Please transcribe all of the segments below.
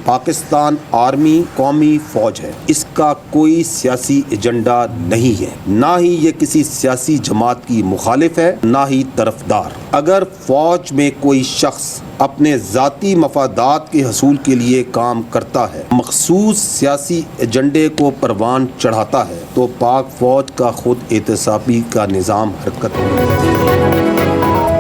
Pakistan army कौमी फौज है। इसका कोई सियासी एजेंडा नहीं है, ना ही ये किसी सियासी जमात की मुखालिफ है, ना ही तरफदार। अगर फौज में कोई शख्स अपने ज़ाती मफादात के हसूल के लिए काम करता है, मखसूस सियासी एजेंडे को परवान चढ़ाता है, तो पाक फौज का खुद एहतसाबी का निज़ाम हरकत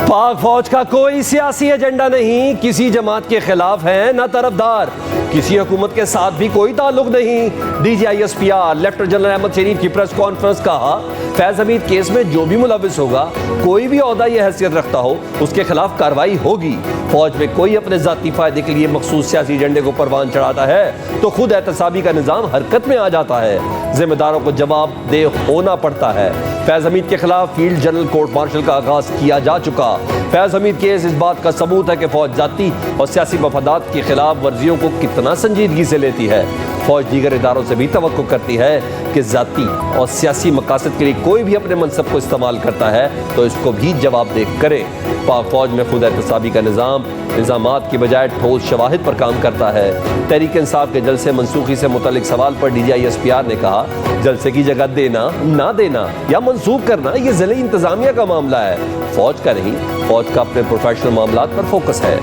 पाक फौज का कोई सियासी एजेंडा नहीं, किसी जमात के खिलाफ है ना तरफदार, किसी हुकूमत के साथ भी कोई ताल्लुक नहीं। DGISPR लेफ्टिनेंट जनरल अहमद शरीफ की प्रेस कॉन्फ्रेंस कहा, फैज हमीद केस में जो भी मुलविस होगा, कोई भी ओहदा या हैसियत रखता हो, उसके खिलाफ कार्रवाई होगी। फौज में कोई अपने जाती फायदे के लिए मखसूस सियासी एजेंडे को परवान चढ़ाता है तो खुद एहतसाबी का निज़ाम हरकत में आ जाता है, जिम्मेदारों को जवाबदेह होना पड़ता है। फैज हमीद के खिलाफ फील्ड जनरल कोर्ट मार्शल का आगाज किया जा चुका। फैज हमीद केस इस बात का सबूत है कि फौज जाती और सियासी मफादात की खिलाफ वर्जियों को कितना संजीदगी से लेती है। फौज दीगर इदारों से भी तवक्को करती है कि जाती और सियासी मकासद के लिए कोई भी अपने मनसब को इस्तेमाल करता है तो इसको भी जवाबदेह करे। पाक फौज में खुद एहतसाबी का निज़ामात की बजाय ठोस शवाहिद पर काम करता है। तहरीक इंसाफ के जलसे मनसूखी से मुतालिक सवाल पर DGISPR ने कहा, जलसे की जगह देना, ना देना या मंसूख करना ये ज़िले इंतज़ामिया का मामला है, फौज का नहीं। फौज का अपने प्रोफेशनल मामलात पर फोकस है।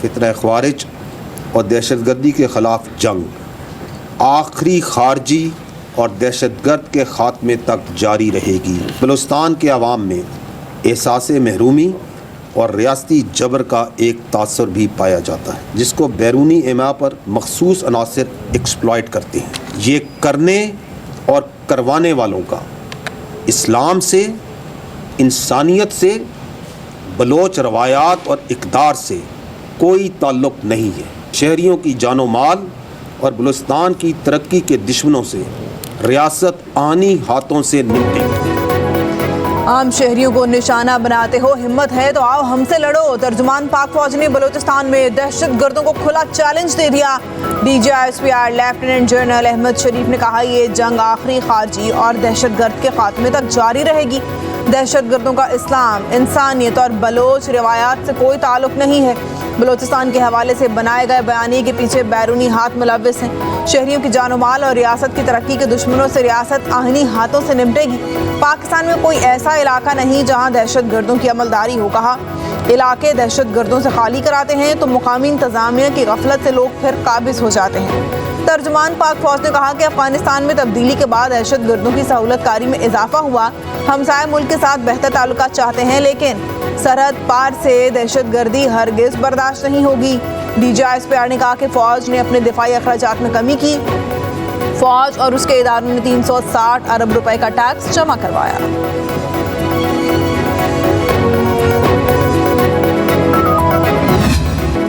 फितना ख़वारिज और दहशतगर्दी के ख़िलाफ़ जंग आखिरी खारजी और दहशतगर्द के ख़ात्मे तक जारी रहेगी। बलूचिस्तान के अवाम में एहसास महरूमी और रियासती जबर का एक तासर भी पाया जाता है, जिसको बैरूनी एमा पर मखसूस अनासर एक्सप्लॉइट करते हैं। ये करने और करवाने वालों का इस्लाम से, इंसानियत से, बलोच रवायात और इक़दार से कोई ताल्लुक़ नहीं है। शहरियों की जानो माल और बलूचिस्तान की तरक्की के दुश्मनों से रियासत आनी हाथों से निपटेगी। आम शहरियों को निशाना बनाते हो, हिम्मत है तो आओ हमसे लड़ो। तर्जुमान पाक फौज ने बलूचिस्तान में दहशतगर्दों को खुला चैलेंज दे दिया। DGISPR लेफ्टिनेंट जनरल अहमद शरीफ ने कहा, ये जंग आखिरी खारजी और दहशतगर्द के खात्मे तक जारी रहेगी। दहशतगर्दों का इस्लाम, इंसानियत और बलोच रिवायात से कोई ताल्लुक नहीं है। बलूचिस्तान के हवाले से बनाए गए बयानी के पीछे बैरूनी हाथ मुलविस हैं। शहरियों की जानो माल और रियासत की तरक्की के दुश्मनों से रियासत आहनी हाथों से निपटेगी। पाकिस्तान में कोई ऐसा इलाका नहीं जहां दहशतगर्दों की अमलदारी हो। कहा, इलाके दहशतगर्दों से खाली कराते हैं तो मुकामी इंतजामिया की गफलत से लोग फिर काबिज हो जाते हैं। तर्जुमान पाक फौज ने कहा कि अफगानिस्तान में तब्दीली के बाद दहशतगर्दों की सहूलत कारी में इजाफा हुआ। हमसाय मुल्क के साथ बेहतर ताल्लुकात चाहते हैं, लेकिन सरहद पार से दहशतगर्दी हरगिज बर्दाश्त नहीं होगी। DGISPR ने कहा कि फौज ने अपने दिफाई अखराजात में कमी की। फौज और उसके इदारों ने 360 अरब रुपए का टैक्स जमा करवाया।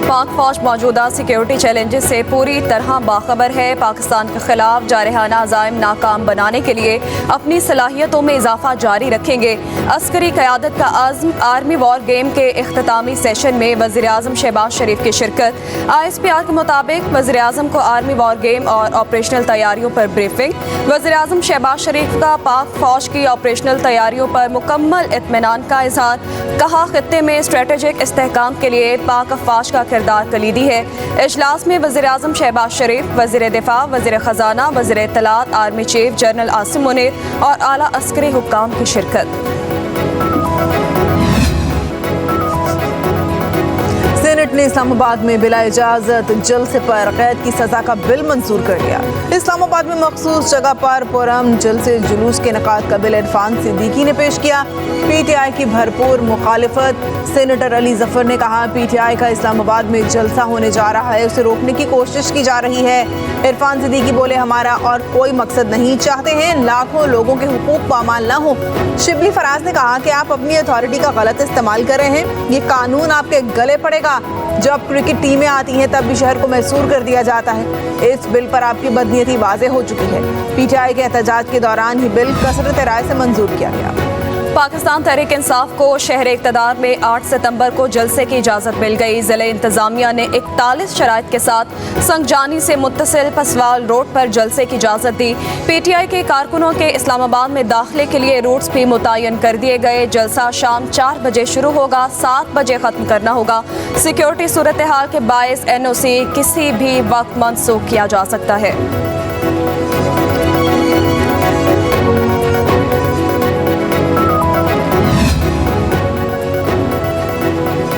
पाक फौज मौजूदा सिक्योरिटी चैलेंजेस से पूरी तरह बाखबर है। पाकिस्तान के खिलाफ जारहाना अज़ाइम नाकाम बनाने के लिए अपनी सलाहियतों में इजाफा जारी रखेंगे। अस्करी क़यादत का आज़्म। आर्मी वॉर गेम के इख्तितामी सेशन में वज़ीर-ए-आज़म शहबाज शरीफ की शिरकत। ISPR के मुताबिक वज़ीर-ए-आज़म को आर्मी वॉर गेम और ऑपरेशनल तैयारियों पर ब्रीफिंग। वज़ीर-ए-आज़म शहबाज शरीफ का पाक फौज की ऑपरेशनल तैयारियों पर मुकम्मल इत्मीनान का इज़हार। कहा, खित्ते में स्ट्रेटेजिक इस्तेहकाम के लिए पाक अफवाज का किरदार कलीदी है। इजलास में वज़ीर-ए-आज़म शहबाज शरीफ, वज़ीर दिफा, वज़ीर ख़जाना, वज़ीर इत्तलात, army chief general Asim Munir और आला अस्करी हुक्काम की शिरकत। सेनेट ने इस्लामाबाद में बिला इजाज़त जलसे पर कैद की सज़ा का बिल मंजूर कर लिया। इस्लामाबाद में मखसूस जगह पर पुरअमन जलसे जुलूस के इनेकाद का बिल इरफान सिद्दीकी ने पेश किया। PTI की भरपूर मुखालिफत। सेनेटर अली जफर ने कहा, PTI का इस्लामाबाद में जलसा होने जा रहा है, उसे रोकने की कोशिश की जा रही है। इरफान सिद्दीकी बोले, हमारा और कोई मकसद नहीं, चाहते हैं लाखों लोगों के हुकूक पामाल ना हो। शिबली फराज ने कहा कि आप अपनी अथॉरिटी का गलत इस्तेमाल कर रहे हैं, ये कानून आपके गले पड़ेगा। जब क्रिकेट टीमें आती हैं तब भी शहर को मैसूर कर दिया जाता है। इस बिल पर आपकी बदनीयती वाज़ेह हो चुकी है। PTI के एहतजाज के दौरान ही बिल कसरत राय से मंजूर किया गया। पाकिस्तान तहरीक इंसाफ को शहर इक़्तिदार में 8 सितंबर को जलसे की इजाज़त मिल गई। ज़िले इंतज़ामिया ने 41 शराइत के साथ संगजानी से मुत्तसिल पसवाल रोड पर जलसे की इजाज़त दी। PTI के कारकुनों के इस्लामाबाद में दाखिले के लिए रूट्स भी मुतय्यन कर दिए गए। जलसा शाम 4 बजे शुरू होगा, 7 बजे ख़त्म करना होगा। सिक्योरिटी सूरत हाल के बायस NOC किसी भी वक्त मनसूख किया जा सकता है।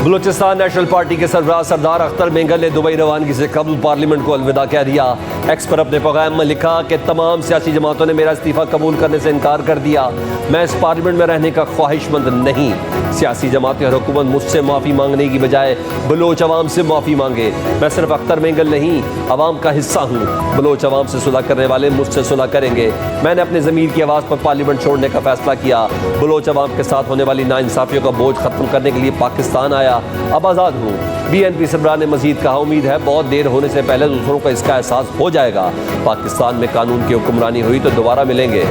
बलूचिस्तान नेशनल पार्टी के सरबराह सरदार अख्तर मेंगल ने दुबई रवानगी से कबल पार्लियामेंट को अलविदा कह दिया। एक्स पर अपने पैगाम में लिखा कि तमाम सियासी जमातों ने मेरा इस्तीफा कबूल करने से इनकार कर दिया। मैं इस पार्लियामेंट में रहने का ख्वाहिशमंद नहीं। सियासी जमातें और हुकूमत मुझसे माफ़ी मांगने की बजाय बलोच अवाम से माफ़ी मांगे। मैं सिर्फ अख्तर मेंगल नहीं, अवाम का हिस्सा हूँ। बलोच अवाम से सुलह करने वाले मुझसे सुलह करेंगे। मैंने अपने ज़मीर की आवाज़ पर पार्लियामेंट छोड़ने का फैसला किया। बलोच अवाम के साथ होने वाली नाइंसाफ़ियों का बोझ ख़त्म करने के लिए पाकिस्तान आया। अब आज़ाद हूँ। BNP सरबराह ने मजीद कहा, उम्मीद है बहुत देर होने से पहले दूसरों को इसका एहसास हो जाएगा। पाकिस्तान में कानून की हुक्मरानी हुई तो दोबारा मिलेंगे।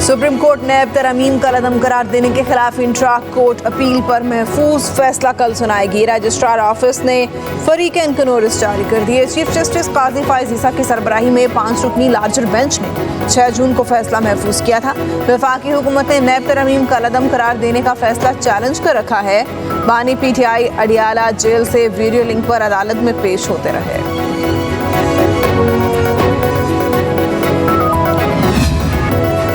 सुप्रीम कोर्ट ने अब तरमीम का कदम करार देने के खिलाफ इंट्रा कोर्ट अपील पर महफूज फैसला कल सुनाएगी। रजिस्ट्रार ऑफिस ने फरीकैन को नोटिस जारी कर दिए। चीफ जस्टिस काजी फायज ईसा की सरबराही में 5 रुकनी लार्जर बेंच ने 6 जून को फैसला महफूज किया था। वफाकी हुकूमत ने नैब तरमीम का कदम करार देने का फैसला चैलेंज कर रखा है। बानी PTI अडियाला जेल से वीडियो लिंक पर अदालत में पेश होते रहे।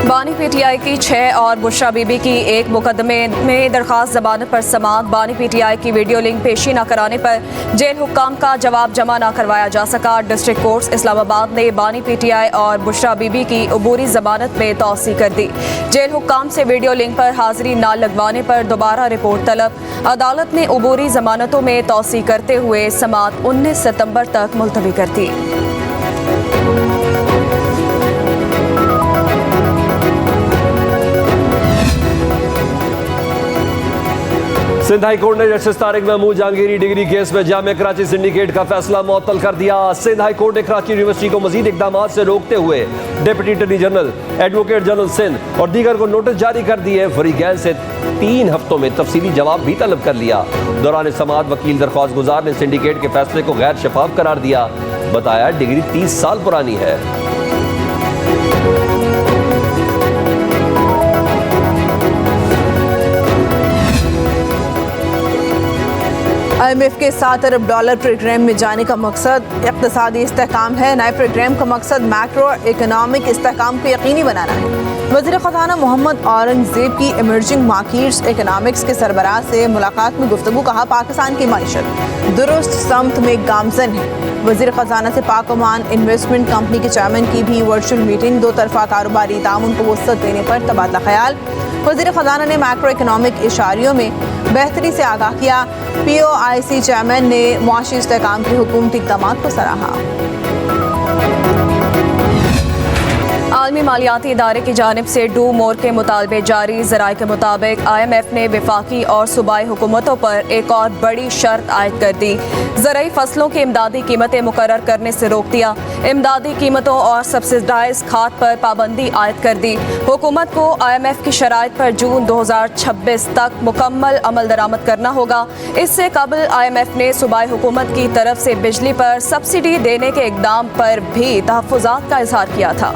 बानी PTI की 6 और बुशरा बीबी की एक मुकदमे में दरखास्त जमानत पर समाअत। बानी PTI की वीडियो लिंक पेशी न कराने पर जेल हुक्काम का जवाब जमा न करवाया जा सका। डिस्ट्रिक्ट कोर्ट इस्लामाबाद ने बानी PTI और बुशरा बीबी की अबूरी जमानत में तौसी कर दी। जेल हुक्काम से वीडियो लिंक पर हाजिरी न लगवाने पर दोबारा रिपोर्ट तलब। अदालत ने अबूरी जमानतों में तौसी करते हुए समाअत 19 सितंबर तक मुलतवी कर दी। सिंध हाई कोर्ट ने justice Tariq Mahmood Jahangiri degree case में जामिया कराची सिंडिकेट का फैसला मुअत्तल कर दिया। सिंध हाई कोर्ट ने कराची यूनिवर्सिटी को मजीद इकदाम से रोकते हुए deputy attorney general, advocate general Sindh और दीगर को नोटिस जारी कर दिए। फरीकैन से 3 हफ्तों में तफसीली जवाब भी तलब कर लिया। दौरान समाअत वकील दरख्वास्त गुजार ने सिंडिकेट के फैसले को गैर शफाफ करार दिया। बताया डिग्री 30 साल पुरानी है। IMF के $7 अरब प्रोग्राम में जाने का मकसद इक़्तिसादी इस्तेहकाम है। नए प्रोग्राम का मकसद मैक्रो इकोनॉमिक इस्तेहकाम को यकीनी बनाना है। वज़ीर ख़ज़ाना मोहम्मद औरंगज़ेब की इमर्जिंग मार्केट्स इकोनॉमिक्स के सरबराह से मुलाकात में गुफ्तगू। कहा, पाकिस्तान की मईशत दुरुस्त समत में गामज़न है। वज़ीर ख़ज़ाना से पाक ओमान इन्वेस्टमेंट कंपनी के चेयरमैन की भी वर्चुअल मीटिंग। 2 तरफ़ा कारोबारी ताउन को वसअत देने पर तबादला ख्याल। वज़ीर ख़ज़ाना ने मैक्रो इकोनॉमिक इशारियों में बेहतरी से आगाह किया। POIC चेयरमैन ने मुआशी इस्तेहकाम के हुकूमती इक़दामात को सराहा। आलमी मालियाती इदारे की जानिब से डू मोर के मुतालबे जारी। ज़राए के मुताबिक IMF ने वफाकी और सूबाई हुकूमतों पर एक और बड़ी शर्त आयद कर दी। ज़राई फसलों की इमदादी कीमतें मुकर्रर करने से रोक दिया। इमदादी कीमतों और सब्सिडाइज खाद पर पाबंदी आयद कर दी। हुकूमत को IMF की शराइत पर जून 2026 तक मुकम्मल अमल दरामद करना होगा। इससे कबल IMF ने सूबाई हुकूमत की तरफ से बिजली पर सब्सिडी देने के इक़दाम पर भी तहफ़्फ़ुज़ात का इज़हार किया था।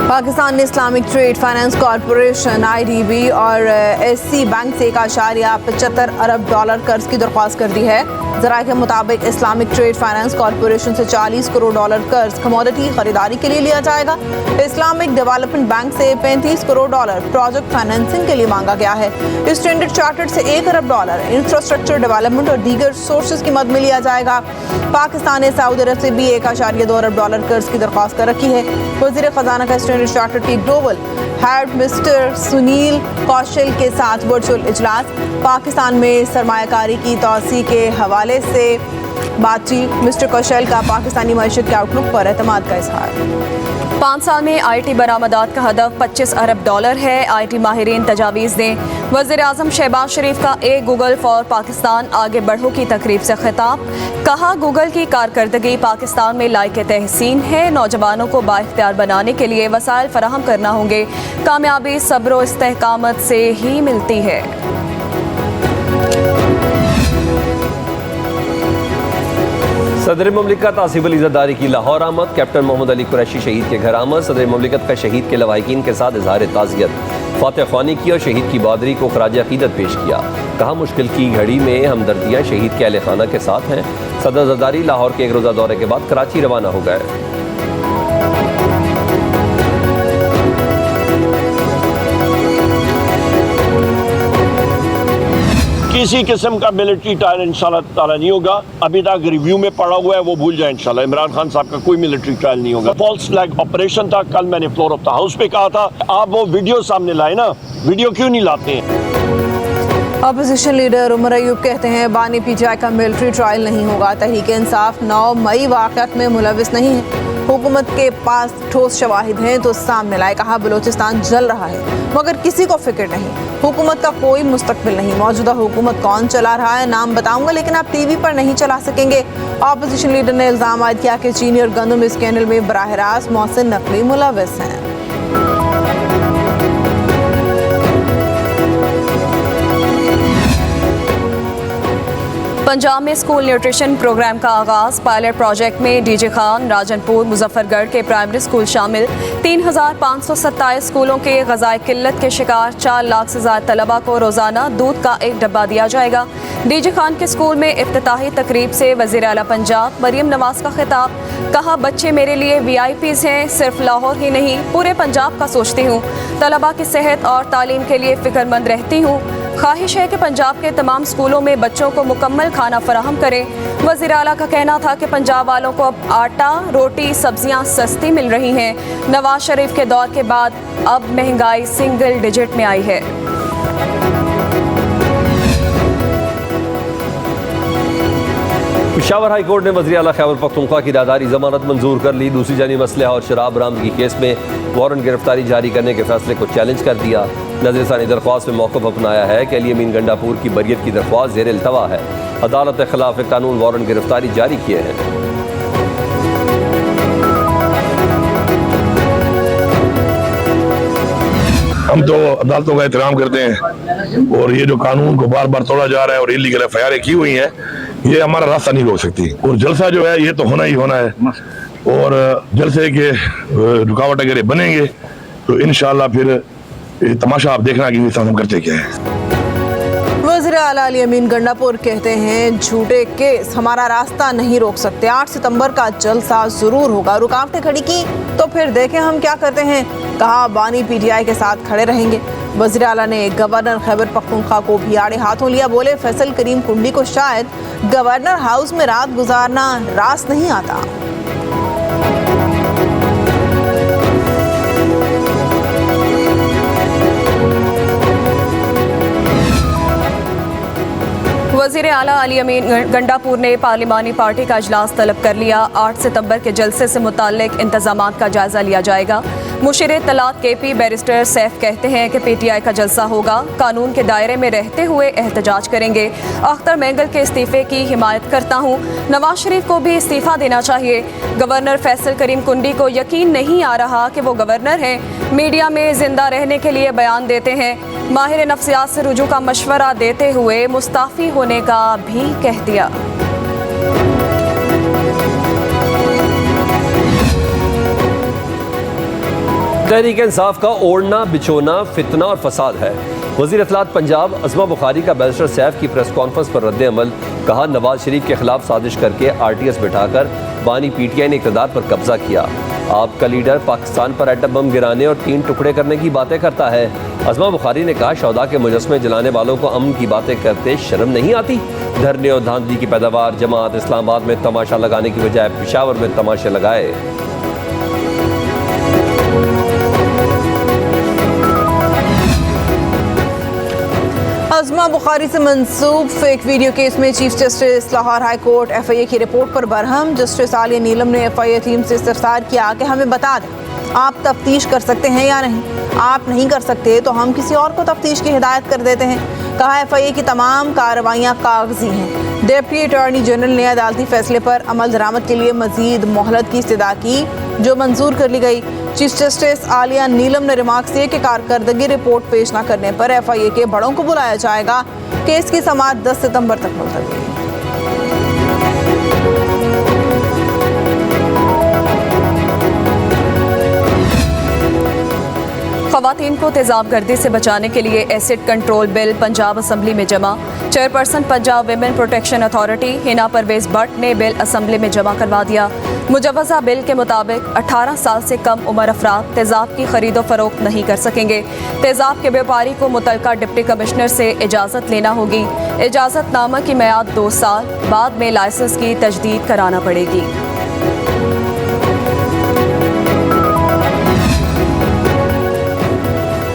Pakistan Islamic trade finance corporation IDB और SC बैंक से $1.75 अरब कर्ज की दरख्वास्त कर दी है। ज़राए के मुताबिक इस्लामिक ट्रेड फाइनेंस कॉरपोरेशन से $40 करोड़ कर्ज कमोडिटी खरीदारी के लिए लिया जाएगा। इस्लामिक डेवलपमेंट बैंक से $35 करोड़ प्रोजेक्ट फाइनेंसिंग के लिए मांगा गया है। स्टैंडर्ड चार्टर्ड से $1 अरब इंफ्रास्ट्रक्चर डेवलपमेंट और दीगर सोर्सेज की मदद में लिया जाएगा। पाकिस्तान ने सऊदी अरब से भी $1.2 अरब कर्ज की दरख्वास्त कर रखी है। वज़ीर ख़ज़ाना का स्टैंडर्ड चार्टर्ड की ग्लोबल हेड मिस्टर सुनील कौशल के साथ वर्चुअल इजलास। पाकिस्तान में सरमायाकारी की तौसी के हवाले से बातचीत। मिस्टर कौशल का पाकिस्तानी मईशत के आउटलुक पर एतमाद का इजहार। 5 साल में IT बरामदात का हदफ $25 अरब है। IT माहिरीन तजावीज़ दें। वज़ीर-ए-आज़म शहबाज शरीफ का एक गूगल फॉर पाकिस्तान आगे बढ़ो की तकरीब से खिताब। कहा गूगल की कारकर्दगी पाकिस्तान में लायक तहसीन है। नौजवानों को बाइख्तियार बनाने के लिए वसाइल फराहम करना होंगे। कामयाबी सब्र व इस्तेहकामत से ही मिलती है। सदर ममलिकत आसिफ अली ज़रदारी की लाहौर आमद। कैप्टन मोहम्मद अली कुरैशी शहीद के घर आमद। सदर ममलिकत का शहीद के लवाहिकीन के साथ इजहार ताज़ियत फातह ख्वानी की और शहीद की बहादुरी को खराज अकीदत पेश किया। कहा मुश्किल की घड़ी में हमदर्दियाँ शहीद के अहले खाना के साथ हैं। सदर ज़रदारी लाहौर के एक रोज़ा दौरे के बाद कराची रवाना हो गए। किसी किस्म का मिलिट्री ट्रायल इंशाल्लाह ताला नहीं होगा। अभी तक रिव्यू में पड़ा हुआ है, वो भूल जाए इंशाल्लाह। इमरान खान साहब का कोई मिलिट्री ट्रायल नहीं होगा। फॉल्स फ्लैग ऑपरेशन था। कल मैंने फ्लोर ऑफ द हाउस पे कहा था, आप वो वीडियो सामने लाए ना, वीडियो क्यों नहीं लाते हैं? अपोजिशन लीडर उमर अयूब कहते हैं बानी PTI का मिलिट्री ट्रायल नहीं होगा। तहरीक इंसाफ 9 मई वाक़यात में मुलविस नहीं है। हुकूमत के पास ठोस शवाहिद हैं तो सामने लाए। कहा बलूचिस्तान जल रहा है मगर किसी को फिक्र नहीं। हुकूमत का कोई मुस्तकबिल नहीं। मौजूदा हुकूमत कौन चला रहा है नाम बताऊंगा लेकिन आप TV पर नहीं चला सकेंगे। अपोजिशन लीडर ने इल्ज़ाम आयद किया कि चीनी और गंदम स्कैंडल में बराह रास्त मोहसिन नकवी मुलविस हैं। पंजाब में स्कूल न्यूट्रिशन प्रोग्राम का आगाज़। पायलट प्रोजेक्ट में डीजे खान, राजनपुर, मुजफ्फरगढ़ के प्राइमरी स्कूल शामिल। 3527 स्कूलों के ग़िज़ाई किल्लत के शिकार 4 लाख से ज़्यादा तलबा को रोज़ाना दूध का एक डब्बा दिया जाएगा। डीजे खान के स्कूल में इफ्तिताही तकरीब से वज़ीर आला पंजाब मरियम नवाज़ का खिताब। कहा बच्चे मेरे लिए VIPs हैं, सिर्फ लाहौर ही नहीं पूरे पंजाब का सोचती हूँ। तलबा की सेहत और तालीम के लिए फ़िक्रमंद रहती हूँ। ख्वाहिश है कि पंजाब के तमाम स्कूलों में बच्चों को मुकम्मल खाना फराहम करें। वज़ीर आला का कहना था कि पंजाब वालों को अब आटा, रोटी, सब्जियां सस्ती मिल रही हैं। नवाज शरीफ के दौर के बाद अब महंगाई सिंगल डिजिट में आई है। पेशावर हाई कोर्ट ने वज़ीर आला खैबर पख्तूनख्वा की राहदारी ज़मानत मंजूर कर ली। दूसरी जानी मसलह और शराब बरामदगी केस में वारंट गिरफ्तारी जारी करने के फैसले को चैलेंज कर दिया। नज़रसानी दरख्वास्त में मौक़िफ़ अपनाया है कि अली अमीन गंडापुर की बरियत की दरख्वास्त ज़ेर इल्तवा है। अदालत के खिलाफ कानून वारंट गिरफ्तारी जारी किए हैं। हम तो अदालतों का एहतराम करते हैं और ये जो कानून को बार बार तोड़ा जा रहा है और इलीगल FIR की हुई है, ये हमारा रास्ता नहीं रोक सकती। और जलसा जो है ये तो होना ही होना है और जलसे के रुकावट अगर बनेंगे तो इंशाल्लाह फिर तमाशा आप देखना कि हम करते क्या है। वज़ीर आला अली अमीन गंडापुर कहते हैं झूठे केस हमारा रास्ता नहीं रोक सकते। 8 सितंबर का जलसा जरूर होगा। रुकावटें खड़ी की तो फिर देखें हम क्या करते हैं। कहा बानी PTI के साथ खड़े रहेंगे। वज़ीर आला ने गवर्नर खैबर पख्तूनख्वा को भी आड़े हाथों लिया। बोले फैसल करीम कुंडी को शायद गवर्नर हाउस में रात गुजारना रास नहीं आता। वज़ीर आला अली अमीन गंडापुर ने पार्लिमानी पार्टी का इजलास तलब कर लिया। 8 सितंबर के जलसे से मुताल्लिक इंतजामात का जायजा लिया जाएगा। मुशीर तलात KP बैरिस्टर सैफ कहते हैं कि PTI का जलसा होगा, कानून के दायरे में रहते हुए एहतजाज करेंगे। अख्तर मैंगल के इस्तीफे की हिमायत करता हूँ। नवाज शरीफ को भी इस्तीफा देना चाहिए। गवर्नर फैसल करीम कुंडी को यकीन नहीं आ रहा कि वो गवर्नर हैं। मीडिया में जिंदा रहने के लिए बयान देते हैं। माहिर नफ्सियात से रुजू का मशवरा देते हुए मुस्ताफ़ी होने का भी कह दिया। तहरीक इंसाफ का ओढ़ना बिछोना फितना और फसाद है। वज़ीर इत्तलात पंजाब अज़मा बुखारी का बैरिस्टर सैफ की प्रेस कॉन्फ्रेंस पर रद्द अमल। कहा नवाज शरीफ के खिलाफ साजिश करके RTS बिठाकर बानी PTI ने इक़्तिदार पर कब्जा किया। आपका लीडर पाकिस्तान पर एटम बम गिराने और 3 टुकड़े करने की बातें करता है। अज़मा बुखारी ने कहा शौदा के मुजस्मे जलाने वालों को अमन की बातें करते शर्म नहीं आती। धरने और धांधली की पैदावार जमात इस्लामाबाद में तमाशा लगाने की बजाय पेशावर में तमाशे लगाए। अज़मा बुखारी से मंसूब फेक वीडियो केस में chief justice Lahore high court FIA की रिपोर्ट पर बरहम। जस्टिस आलिया नीलम ने FIA टीम से इस्तफसार किया कि हमें बता दें आप तफ्तीश कर सकते हैं या नहीं? आप नहीं कर सकते तो हम किसी और को तफ्तीश की हिदायत कर देते हैं। कहा FIA की तमाम कार्रवाइयाँ कागजी हैं। डिप्टी अटॉर्नी जनरल ने अदालती फैसले पर अमल दरामद के लिए मजीद मोहलत की इस्तदा की, जो मंजूर कर ली गई। चीफ जस्टिस आलिया नीलम ने रिमार्क्स दिए कि कारकर्दगी रिपोर्ट पेश न करने पर FIA के बड़ों को बुलाया जाएगा। केस की समाअत 10 सितंबर तक मुलतवी। खवातीन को तेजाब गर्दी से बचाने के लिए acid control bill Punjab assembly में जमा। Chairperson Punjab women protection authority Hina Parvez Bhatt ने बिल असम्बली में जमा करवा दिया। मुजवजा बिल के मुताबिक 18 साल से कम उम्र अफराद तेजाब की खरीदो फरोख्त नहीं कर सकेंगे। तेजाब के व्यापारी को मुतलका डिप्टी कमिश्नर से इजाज़त लेना होगी। इजाज़तनामा की मियाद 2 साल, बाद में लाइसेंस की तजदीद कराना पड़ेगी।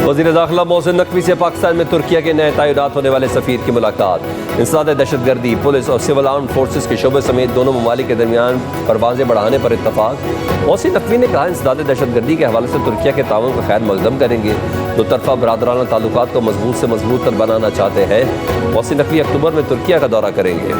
वज़ीर दाखिला मोहसिन नकवी से पाकिस्तान में तुर्किया के नए तैनात होने वाले सफ़ीर की मुलाकात। इंसदाद दहशतगर्दी, पुलिस और सिविल आर्म फोर्सेस के शोबे समेत दोनों ममालिक के दरमियान परवाज़ें बढ़ाने पर इत्तफाक। मोहसिन नकवी ने कहा, इंसदाद दहशतगर्दी के हवाले से तुर्किया के ताउन का खैर मकदम करेंगे। दो तरफा बरादराना ताल्लुकात को मजबूत से मजबूत तर बनाना चाहते हैं। मोहसिन नकवी अक्टूबर में तुर्किया का दौरा करेंगे।